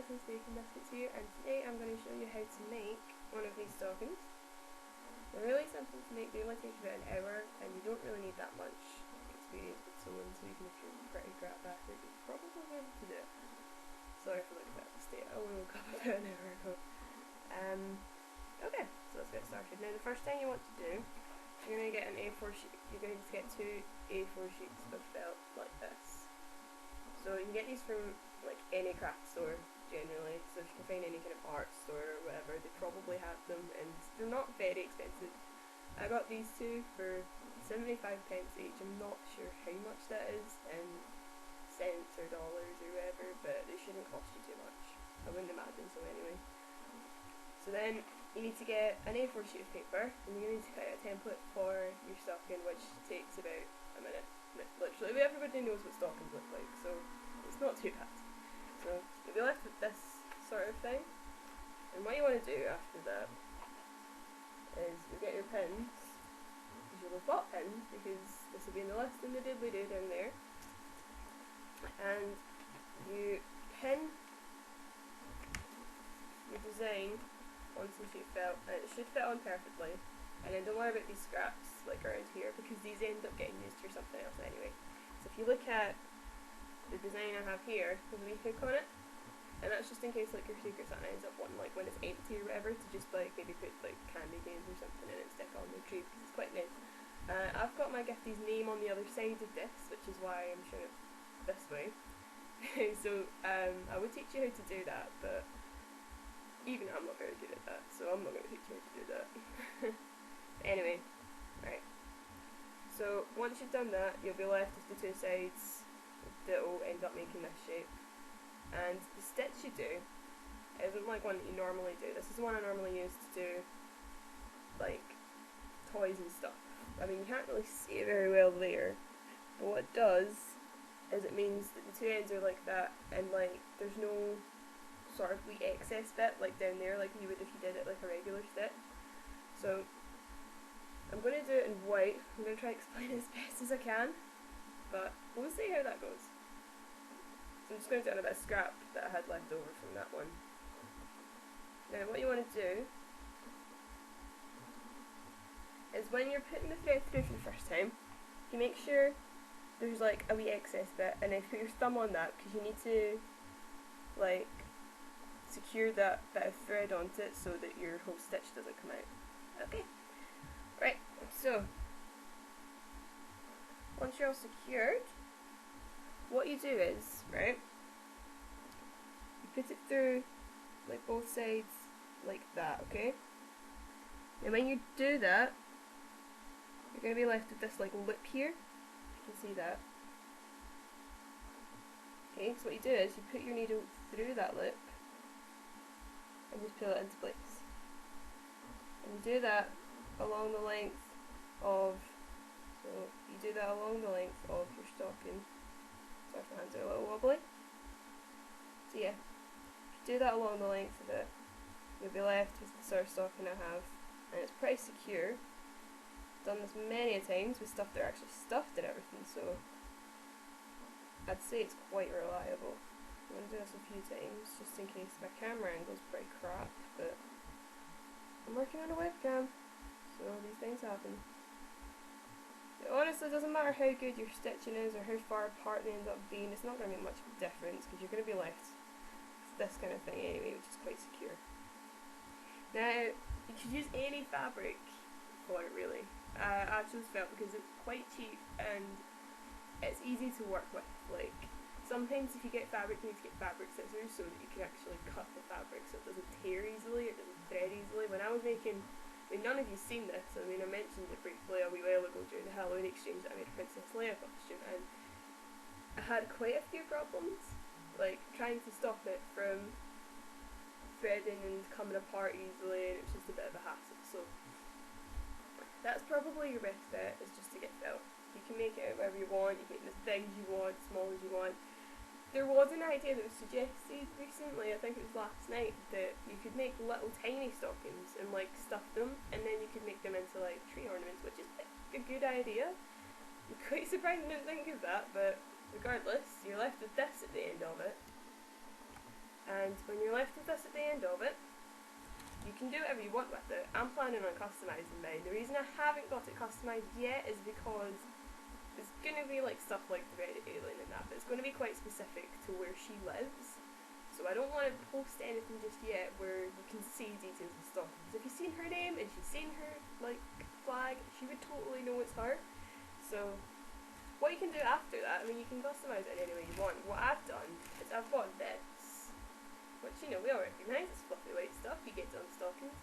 Jonathan's Baking Biscuits here, and today I'm going to show you how to make one of these stockings. They're really simple to make, they only take about an hour, and you don't really need that much experience with sewing, so even if you're pretty crap at it, you'll probably be able to do it. Sorry for looking at the state, I only woke up about an hour ago. Okay, so let's get started. Now the first thing you want to do, you're going to get an A4 sheet, you're going to get 2 A4 sheets of felt like this. So you can get these from like any craft store generally, so if you can find any kind of art store or whatever, they probably have them, and they're not very expensive. I got these two for 75 pence each. I'm not sure how much that is in cents or dollars or whatever, but they shouldn't cost you too much. I wouldn't imagine so anyway. So then you need to get an A4 sheet of paper, and you need to cut out a template for your stocking, which takes about a minute. Literally, everybody knows what stockings look like, so it's not too bad. So you'll be left with this sort of thing, and what you want to do after that is you get your pins, because you'll have bought pins, because this will be in the list in the doodly doo down there, and you pin your design on some sheet felt, and it should fit on perfectly. And then don't worry about these scraps like around here, because these end up getting used for something else anyway. So if you look at the design I have here, there's a wee hook on it, and that's just in case like your Secret Santa ends up wanting, like when it's empty or whatever, to just like maybe put like candy canes or something in it and stick on the tree, because it's quite nice. I've got my giftie's name on the other side of this, which is why I'm showing it this way. So I would teach you how to do that, but even I'm not very good at that, so I'm not going to teach you how to do that. Anyway, right. So once you've done that, you'll be left with the two sides that will end up making this shape. And the stitch you do isn't like one that you normally do. This is the one I normally use to do like toys and stuff. I mean, you can't really see it very well there, but what it does is it means that the two ends are like that, and like there's no sort of wee excess bit like down there like you would if you did it like a regular stitch. So I'm going to do it in white. I'm going to try to explain it as best as I can, but we'll see how that goes. So I'm just going to do it on a bit of scrap that I had left over from that one. Now what you want to do is when you're putting the thread through for the first time, you make sure there's like a wee excess bit, and then put your thumb on that, because you need to like secure that bit of thread onto it so that your whole stitch doesn't come out. Okay. Right, so once you're all secured, what you do is, right, you put it through like both sides like that, okay? And when you do that, you're going to be left with this like lip here, if you can see that. Okay, so what you do is you put your needle through that lip and just pull it into place. And you do that along the length of, so you do that along the length of your stocking. Sorry if my hands are a little wobbly. So yeah, if you do that along the length of it, you'll be left with the sort of stocking I have, and it's pretty secure. Done this many a times with stuff that are actually stuffed and everything, so I'd say it's quite reliable. I'm going to do this a few times just in case. My camera angle's pretty crap, but I'm working on a webcam, so these things happen. It honestly doesn't matter how good your stitching is or how far apart they end up being, it's not going to make much of a difference, because you're going to be left with this kind of thing anyway, which is quite secure. Now, you could use any fabric for it really. I chose felt because it's quite cheap and it's easy to work with. Like, sometimes if you get fabric, you need to get fabric scissors so that you can actually cut the fabric so it doesn't tear easily, it doesn't thread easily. When I was making, I mean, none of you've seen this, I mean, I mentioned it briefly a wee while ago during the Halloween exchange that I made a Princess Leia costume, and I had quite a few problems, like trying to stop it from threading and coming apart easily, and it was just a bit of a hassle. So that's probably your best bet, is just to get felt. You can make it however you want, you can make it as big as you want, small as you want. There was an idea that was suggested recently, I think it was last night, that you could make little tiny stockings and like stuff them, and then you could make them into like tree ornaments, which is a good idea. I'm quite surprised I didn't think of that, but regardless, you're left with this at the end of it. And when you're left with this at the end of it, you can do whatever you want with it. I'm planning on customising mine. The reason I haven't got it customised yet is because it's going to be like stuff like the Reddit alien and that, but it's going to be quite specific to where she lives. So I don't want to post anything just yet where you can see details of stalking. Because if you've seen her name and she's seen her like flag, she would totally know it's her. So what you can do after that, I mean, you can customise it in any way you want. What I've done is I've got this, which, you know, we all recognise, it's fluffy white stuff you get on stockings.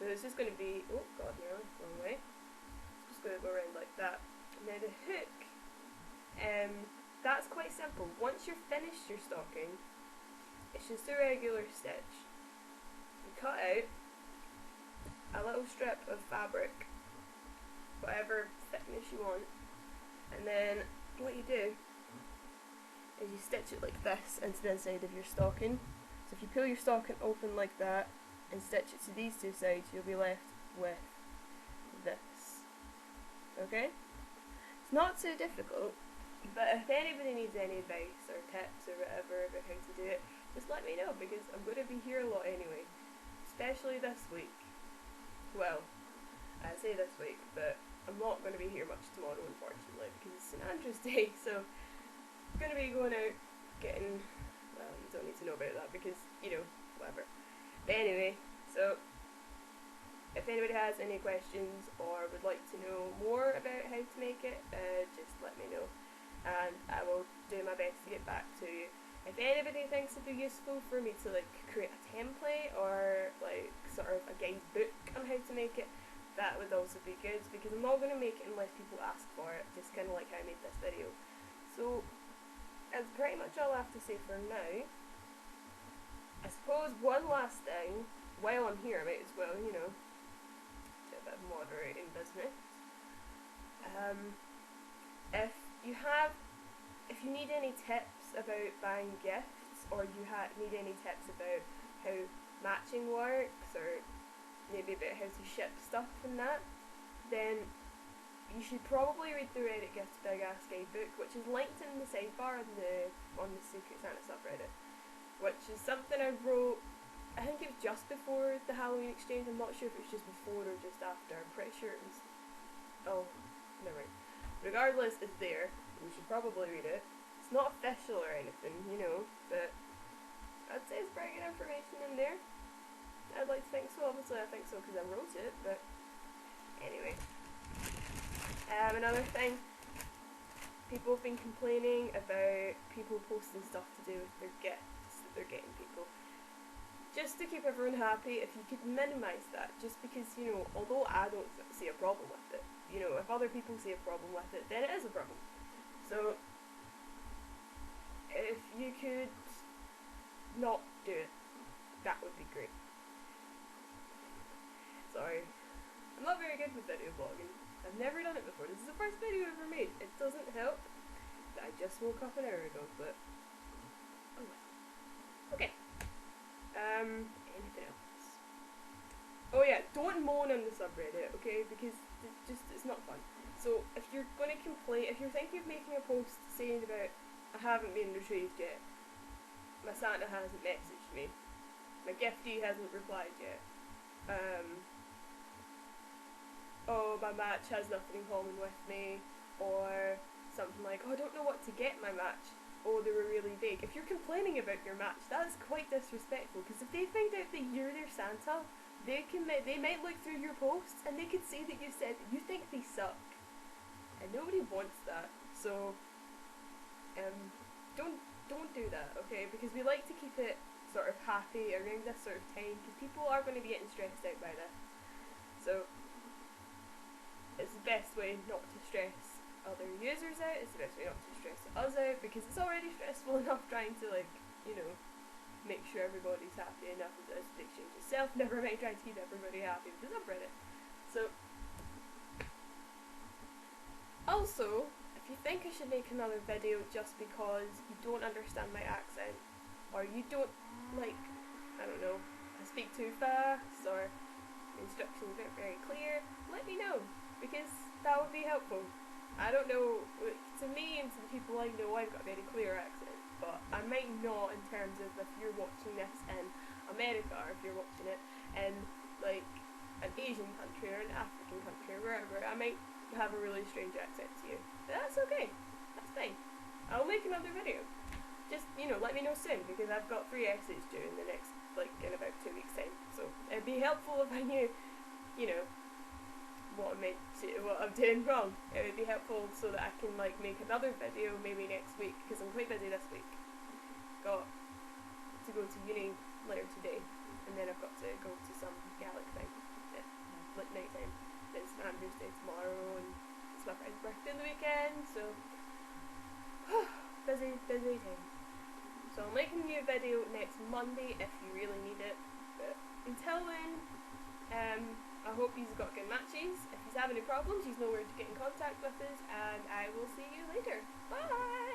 So it's just going to be, oh god, no, wrong way. It's just going to go around like that. And then the hook, that's quite simple. Once you're finished your stocking, it's just a regular stitch. You cut out a little strip of fabric, whatever thickness you want, and then what you do is you stitch it like this into the inside of your stocking. So if you pull your stocking open like that and stitch it to these two sides, you'll be left with this. Okay? It's not so difficult, but if anybody needs any advice or tips or whatever about how to do it, just let me know, because I'm going to be here a lot anyway, especially this week. Well, I say this week, but I'm not going to be here much tomorrow, unfortunately, because it's St Andrew's Day, so I'm going to be going out getting, well, you don't need to know about that because, you know, whatever. But anyway, so if anybody has any questions or would like to know more about how to make it, just let me know, and I will do my best to get back to you. If anybody thinks it'd be useful for me to like create a template or like sort of a guide book on how to make it, that would also be good, because I'm not going to make it unless people ask for it, just kind of like how I made this video. So that's pretty much all I have to say for now. I suppose one last thing, while I'm here I might as well, you know, do a bit of moderating business. If you need any tips about buying gifts, or you need any tips about how matching works, or maybe about how to ship stuff and that, then you should probably read the Reddit Gift Big Ass Guidebook, which is linked in the sidebar on the Secret Santa subreddit, which is something I wrote, I think it was just before the Halloween exchange. I'm not sure if it was just before or just after. I'm pretty sure it was, oh, never mind. Regardless, it's there. You should probably read it. It's not official or anything, you know, but I'd say it's pretty good information in there. I'd like to think so. Obviously I think so because I wrote it, but anyway. Another thing, people have been complaining about people posting stuff to do with their gifts that they're getting people. Just to keep everyone happy, if you could minimise that, just because, you know, although I don't see a problem with it, you know, if other people see a problem with it, then it is a problem. So if you could not do it, that would be great. Sorry, I'm not very good with video blogging. I've never done it before. This is the first video I've ever made. It doesn't help that I just woke up an hour ago, but oh well. Okay. Anything else? Oh yeah, don't moan on the subreddit, okay? Because it's not fun. So if you're going to complain, if you're thinking of making a post saying about I haven't been retrieved yet, my Santa hasn't messaged me, my giftee hasn't replied yet, oh, my match has nothing in common with me, or something like, oh, I don't know what to get my match, oh, they were really vague. If you're complaining about your match, that is quite disrespectful, because if they find out that you're their Santa, they might look through your posts and they could see that you said that you think they suck, and nobody wants that. So don't do that, okay? Because we like to keep it sort of happy around this sort of time, because people are going to be getting stressed out by this. So it's the best way not to stress other users out, it's the best way not to stress us out, because it's already stressful enough trying to, like, you know, make sure everybody's happy enough as it is with the exchange itself, never mind trying to keep everybody happy with the subreddit. So also, if you think I should make another video just because you don't understand my accent, or you don't, like, I don't know, I speak too fast, or the instructions aren't very clear, let me know, because that would be helpful. I don't know, to me and to the people I know, I've got a very clear accent, but I might not in terms terms of if you're watching this in America, or if you're watching it in like an Asian country or an African country or wherever, I might have a really strange accent to you. But that's okay. That's fine. I'll make another video. Just, let me know soon, because I've got 3 essays due in the next, in about 2 weeks' time. So it'd be helpful if I knew, what I'm doing wrong. It would be helpful so that I can make another video maybe next week, because I'm quite busy this week. Got to go to uni later today, and then I've got to go to some Gaelic thing at night time. It's Andrew's Day tomorrow, and it's my friend's birthday on the weekend, so busy time. So I'm making you a video next Monday if you really need it, but until then, I hope you've got good matches. If you have any problems, you know where to get in contact with us, and I will see you later. Bye!